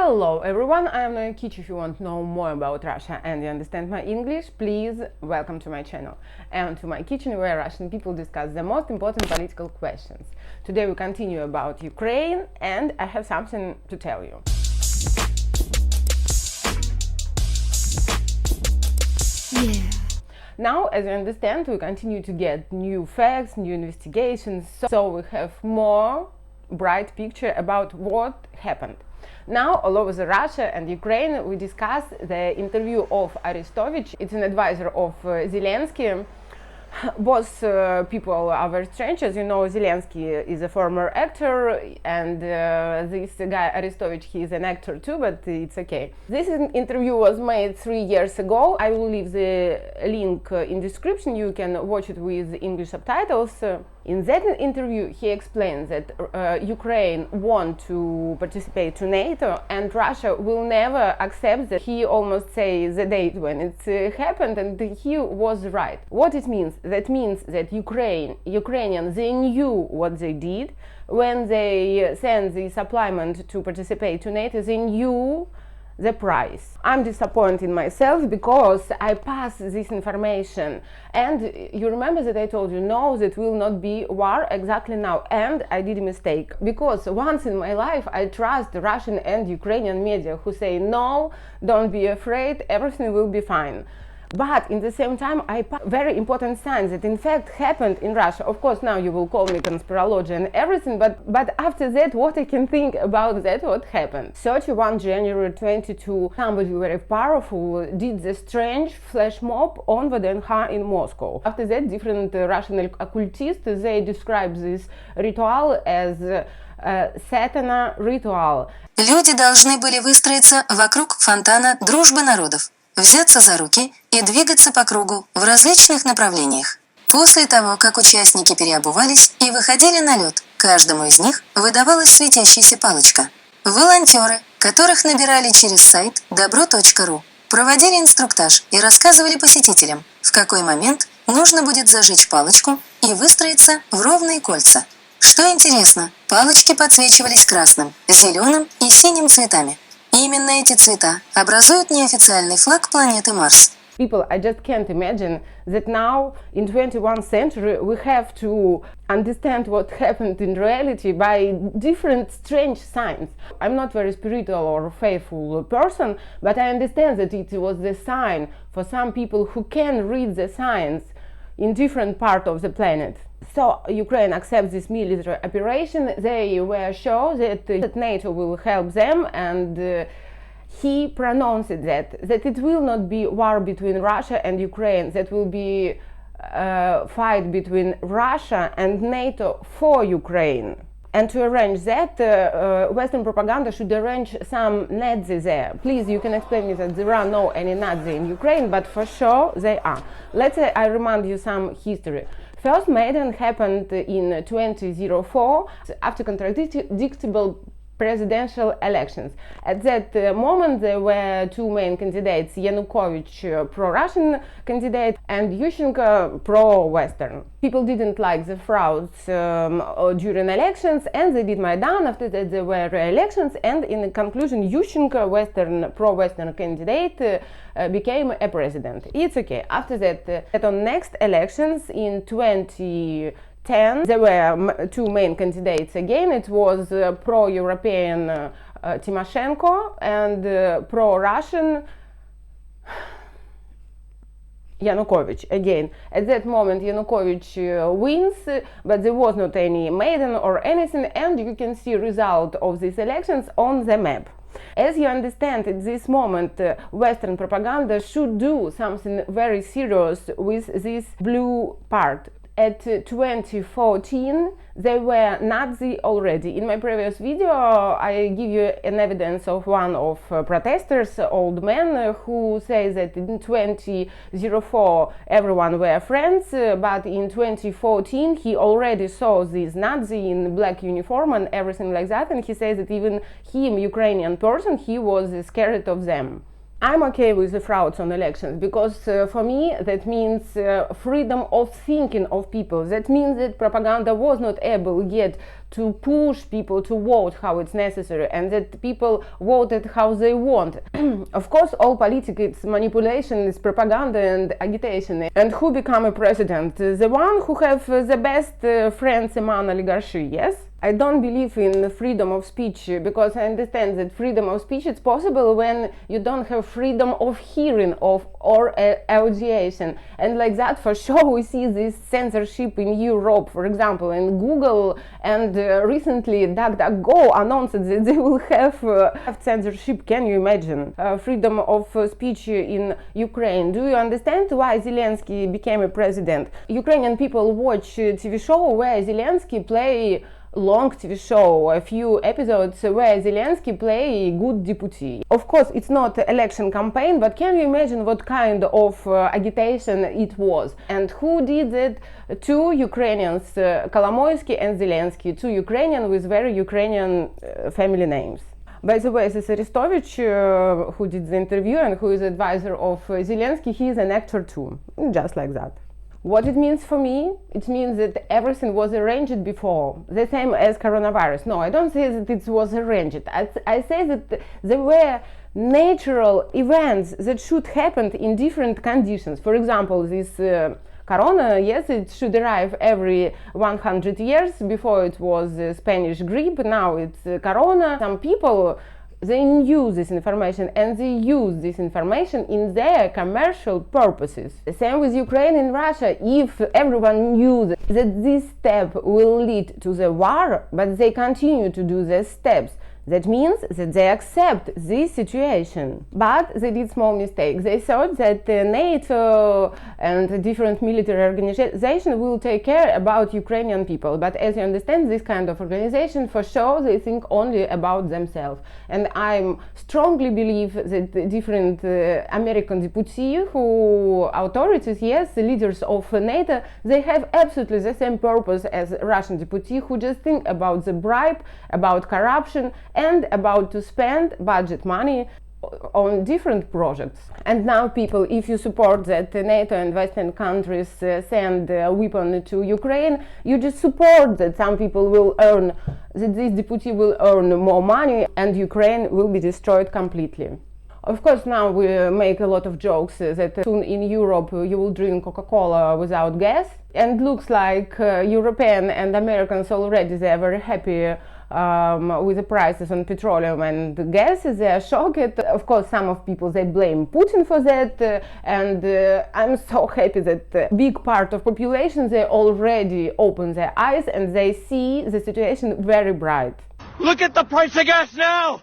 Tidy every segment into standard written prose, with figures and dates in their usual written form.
Hello everyone, I am Maria Ovsyannikova. If you want to know more about Russia and you understand my English, please welcome to my channel and to my kitchen where Russian people discuss the most important political questions. Today we continue about Ukraine and I have something to tell you. Yeah. Now, as you understand, we continue to get new facts, new investigations, so we have more bright picture about what happened. Now, all over Russia and Ukraine, we discuss the interview of arestovich. It's an advisor of Zelensky. Both people are very strange. As you know, Zelensky is a former actor, and this guy Arestovich, he is an actor too, but it's okay. This interview was made 3 years ago. I will leave the link in description. You can watch it with English subtitles. In that interview, he explains that Ukraine wants to participate to NATO, and Russia will never accept that. He almost says the date when it happened, and he was right. What it means? That means that Ukrainians, they knew what they did when they sent the supplement to participate to NATO. They knew the price. I'm disappointed in myself because I passed this information, and you remember that I told you no, that will not be war exactly now, and I did a mistake because once in my life I trust Russian and Ukrainian media who say no, don't be afraid, everything will be fine. But in the same time, I passed very important signs that in fact happened in Russia. Of course, now you will call me conspirology and everything, but after that, what I can think about that, what happened. 31 January 22, somebody very powerful did the strange flash mob on VDNH in Moscow. After that, different Russian occultists, they describe this ritual as satana ritual. Люди должны были выстроиться вокруг фонтана дружбы народов, взяться за руки и двигаться по кругу в различных направлениях. После того, как участники переобувались и выходили на лед, каждому из них выдавалась светящаяся палочка. Волонтеры, которых набирали через сайт добро.ру, проводили инструктаж и рассказывали посетителям, в какой момент нужно будет зажечь палочку и выстроиться в ровные кольца. Что интересно, палочки подсвечивались красным, зеленым и синим цветами. Именно эти цвета образуют неофициальный флаг планеты Марс. People, I just can't imagine that now in 21st century we have to understand what happened in reality by different strange signs. I'm not very spiritual or faithful person, but I understand that it was the sign for some people who can read the signs in different parts of the planet. So Ukraine accepts this military operation. They were sure that NATO will help them, and he pronounced that it will not be war between Russia and Ukraine, that will be a fight between Russia and NATO for Ukraine. And to arrange that, Western propaganda should arrange some Nazis there. Please, you can explain me that there are no any Nazis in Ukraine, but for sure they are. Let's say I remind you some history. First maidan happened in 2004 after contradictable presidential elections. At that moment there were two main candidates, Yanukovych, pro-Russian candidate, and Yushchenko, pro-Western. People didn't like the frauds during elections, and they did Maidan. After that there were elections, and in the conclusion Yushchenko, pro-Western candidate, became a president. It's okay. After that, on next elections in 2010, there were two main candidates again. It was pro-European Tymoshenko and pro-Russian Yanukovych again. At that moment Yanukovych wins, but there was not any Maidan or anything, and you can see result of these elections on the map. As you understand, at this moment Western propaganda should do something very serious with this blue part. At 2014 they were Nazi already. In my previous video I give you an evidence of one of protesters, old man, who says that in 2004 everyone were friends, but in 2014 he already saw this Nazi in black uniform and everything like that, and he says that even him, Ukrainian person, he was scared of them. I'm okay with the frauds on elections because for me that means freedom of thinking of people. That means that propaganda was not able yet to push people to vote how it's necessary, and that people voted how they want. Of course, all politics is manipulation, is propaganda and agitation. And who become a president? The one who have the best friends among oligarchy, yes? I don't believe in freedom of speech because I understand that freedom of speech is possible when you don't have freedom of hearing or audiation. And like that, for sure, we see this censorship in Europe, for example, in Google, and recently DuckDuckGo announced that they will have censorship. Can you imagine? Freedom of speech in Ukraine. Do you understand why Zelensky became a president? Ukrainian people watch TV show where Zelensky play long TV show, a few episodes where Zelensky play good deputy. Of course, it's not election campaign, but can you imagine what kind of agitation it was? And who did it? Two Ukrainians, Kolomoisky and Zelensky, two Ukrainians with very Ukrainian family names. By the way, this Arestovich, who did the interview and who is advisor of Zelensky, he is an actor too, just like that. What it means for me? It means that everything was arranged before, the same as coronavirus. No, I don't say that it was arranged. I say that there were natural events that should happen in different conditions. For example, this corona, yes, it should arrive every 100 years. Before it was Spanish grippe, now it's corona. Some people, they knew this information and they use this information in their commercial purposes. The same with Ukraine and Russia. If everyone knew that this step will lead to the war, but they continue to do these steps, that means that they accept this situation. But they did small mistakes. They thought that NATO and different military organizations will take care about Ukrainian people. But as you understand, this kind of organization, for sure, they think only about themselves. And I strongly believe that the different American deputies, who authorities, yes, the leaders of NATO, they have absolutely the same purpose as Russian deputies, who just think about the bribe, about corruption, and about to spend budget money on different projects. And now people, if you support that NATO and Western countries send a weapon to Ukraine, you just support that some people will earn, that this deputy will earn more money and Ukraine will be destroyed completely. Of course, now we make a lot of jokes that soon in Europe you will drink Coca-Cola without gas, and looks like European and Americans already, they are very happy with the prices on petroleum and gas. They are shocked. Of course, some of people, they blame Putin for that, and I'm so happy that a big part of population, they already open their eyes and they see the situation very bright. Look at the price of gas now!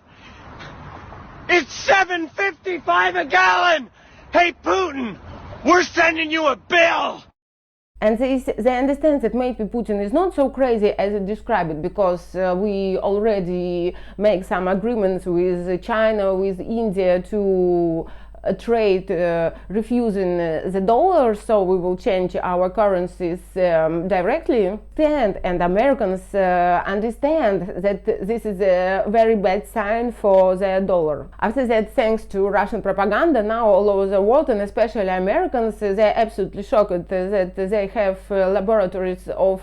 It's $7.55 a gallon! Hey Putin, we're sending you a bill! And they understand that maybe Putin is not so crazy as it described it, because we already make some agreements with China, with India to trade refusing the dollar, so we will change our currencies directly. And Americans understand that this is a very bad sign for their dollar. After that, thanks to Russian propaganda, now all over the world, and especially Americans, they're absolutely shocked that they have laboratories of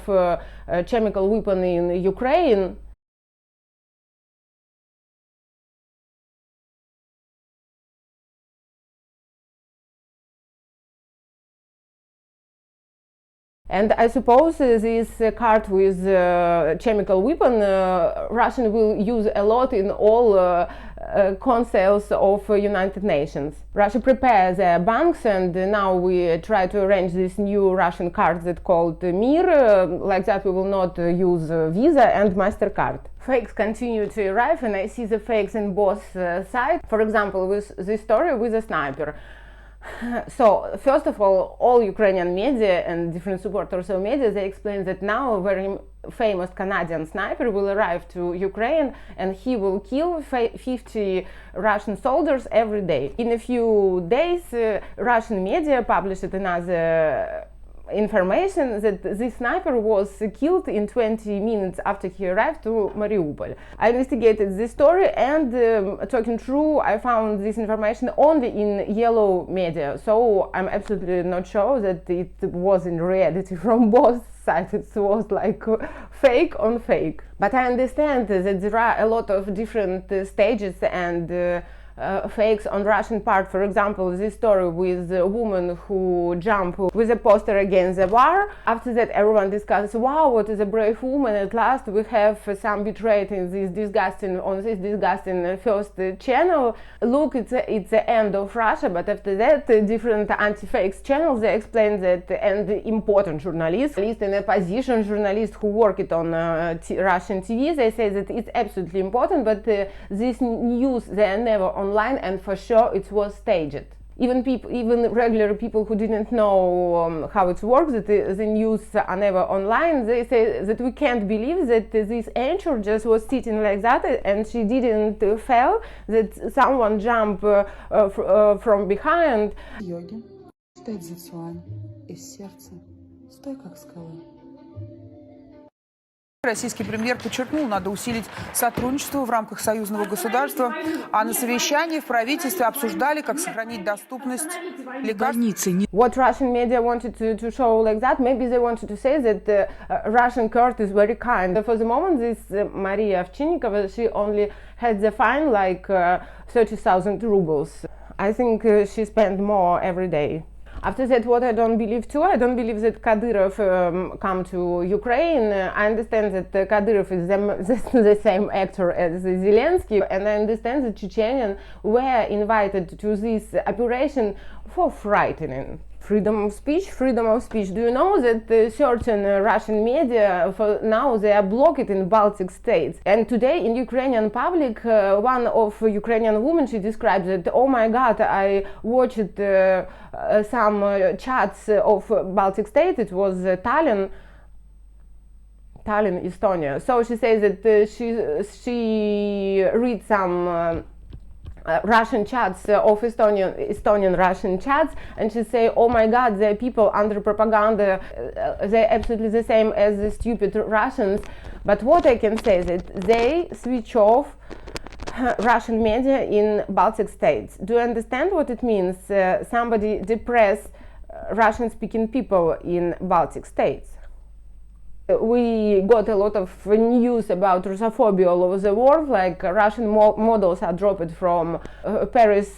chemical weapon in Ukraine. And I suppose this card with chemical weapon, Russian will use a lot in all councils of United Nations. Russia prepares their banks, and now we try to arrange this new Russian card that called Mir. Like that we will not use Visa and MasterCard. Fakes continue to arrive, and I see the fakes in both sides. For example, with this story with a sniper. So, first of all Ukrainian media and different supporters of media, they explain that now a very famous Canadian sniper will arrive to Ukraine and he will kill 50 Russian soldiers every day. In a few days, Russian media published another information that this sniper was killed in 20 minutes after he arrived to Mariupol. I investigated this story and talking true, I found this information only in yellow media, so I'm absolutely not sure that it was in reality from both sides. It was like fake on fake. But I understand that there are a lot of different stages and fakes on Russian part. For example, this story with a woman who jumped with a poster against the war. After that, everyone discusses, wow, what is a brave woman. At last we have some betrayed in this disgusting first channel. Look, it's the end of Russia. But after that, different anti-fakes channels, they explain that, and important journalists, at least in a position, journalists who worked on Russian TV, they say that it's absolutely important, but this news, they are never online, and for sure it was staged. Even regular people who didn't know how it works, that the news are never online, they say that we can't believe that this anchor just was sitting like that and she didn't fall, that someone jumped from behind. Йоги. Стать зацуань. Из сердца. Стой как скала. Российский премьер подчеркнул, надо усилить сотрудничество в рамках союзного государства, а на совещании в правительстве обсуждали, как сохранить доступность лекарств. What Russian media wanted to show like that, maybe they wanted to say that the Russian court is very kind. For the moment, this Maria Ovsyannikova, she only had the fine like 30,000 rubles. I think she spent more every day. After that, what I don't believe too, I don't believe that Kadyrov come to Ukraine. I understand that Kadyrov is the same actor as Zelensky, and I understand that Chechens were invited to this operation for frightening. Freedom of speech. Do you know that certain Russian media for now they are blocked in Baltic states? And today in Ukrainian public, one of Ukrainian women, she describes that, oh my God, I watched some chats of Baltic states. It was Tallinn, Estonia. So she says that she read some Russian chats of Estonian Russian chats, and she say, oh my God, the people under propaganda, they're absolutely the same as the stupid Russians. But what I can say is that they switch off Russian media in Baltic states. Do you understand what it means? Somebody depress Russian-speaking people in Baltic states. We got a lot of news about Russophobia all over the world, like Russian models are dropped from Paris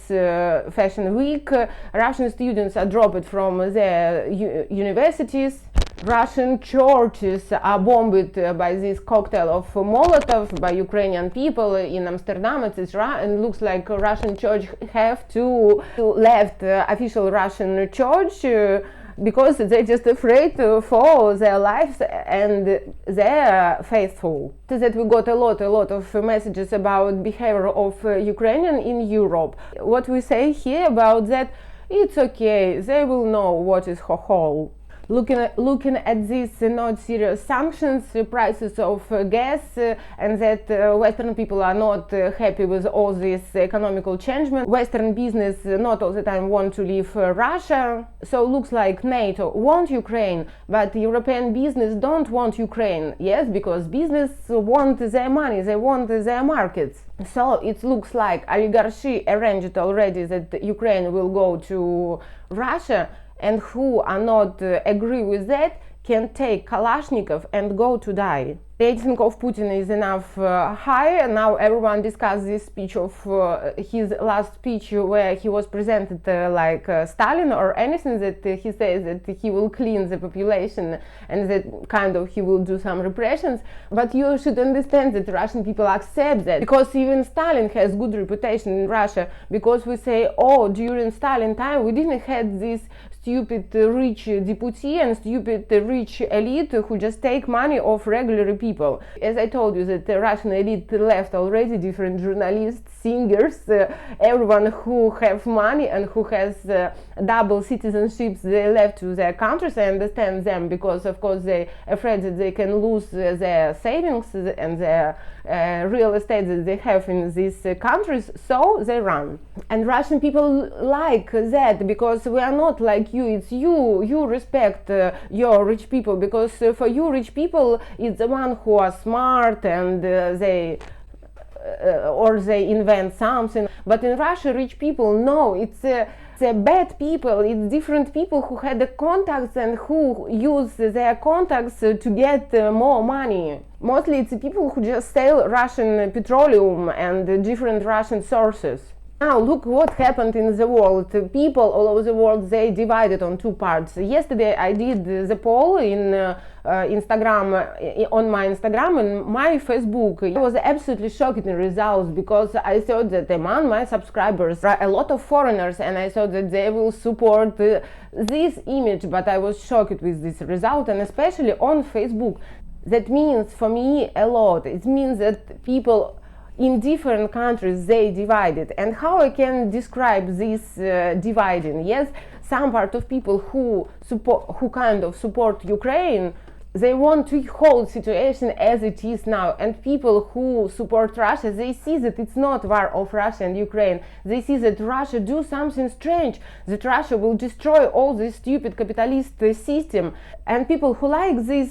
Fashion Week, Russian students are dropped from their universities, Russian churches are bombed by this cocktail of Molotov by Ukrainian people in Amsterdam, etc. And looks like a Russian church have to left official Russian church because they're just afraid for their lives and they're faithful. So that we got a lot of messages about behavior of Ukrainian in Europe. What we say here about that, it's okay, they will know what is hohol. Looking at these not serious sanctions, prices of gas, and that Western people are not happy with all this economical changement. Western business not all the time want to leave Russia. So looks like NATO want Ukraine, but European business don't want Ukraine. Yes, because business want their money, they want their markets. So it looks like oligarchy arranged already that Ukraine will go to Russia, and who are not agree with that can take Kalashnikov and go to die. Rating of Putin is enough high, and now everyone discusses this speech of his last speech where he was presented like Stalin or anything, that he says that he will clean the population and that kind of he will do some repressions. But you should understand that Russian people accept that, because even Stalin has good reputation in Russia, because we say, oh, during Stalin time we didn't have this stupid rich deputy and stupid rich elite who just take money off regular people. As I told you that the Russian elite left already, different journalists, singers, everyone who have money and who has double citizenships, they left to their countries. I understand them, because of course they afraid that they can lose their savings and their real estate that they have in these countries, so they run. And Russian people like that, because we are not like you, it's you respect your rich people, because for you rich people it's the one who are smart and they invent something. But in Russia, rich people, no, it's bad people, it's different people who had the contacts and who use their contacts to get more money. Mostly it's people who just sell Russian petroleum and different Russian sources. Now look what happened in the world. People all over the world, they divided on two parts. Yesterday I did the poll in Instagram, on my Instagram and my Facebook. I was absolutely shocked in the results, because I thought that among my subscribers are a lot of foreigners, and I thought that they will support this image, but I was shocked with this result, and especially on Facebook. That means for me a lot. It means that people in different countries, they divided. And how I can describe this dividing? Yes, some part of people who kind of support Ukraine, they want to hold situation as it is now, and people who support Russia, they see that it's not war of Russia and Ukraine. They see that Russia do something strange, that Russia will destroy all this stupid capitalist system. And people who like this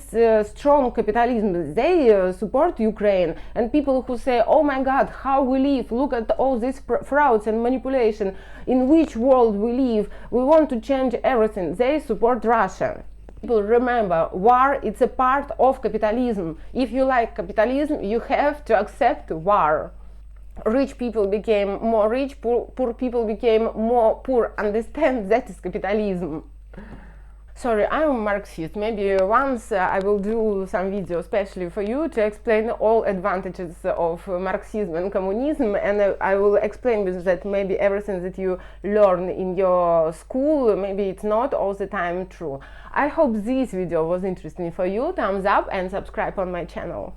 strong capitalism, they support Ukraine. And people who say, oh my God, how we live, look at all these frauds and manipulation, in which world we live, we want to change everything, they support Russia. People remember, war, it's a part of capitalism. If you like capitalism, you have to accept war. Rich people became more rich, poor people became more poor. Understand, that is capitalism. Sorry, I'm a Marxist. Maybe once I will do some video especially for you to explain all advantages of Marxism and communism, and I will explain with that maybe everything that you learn in your school, maybe it's not all the time true. I hope this video was interesting for you. Thumbs up and subscribe on my channel.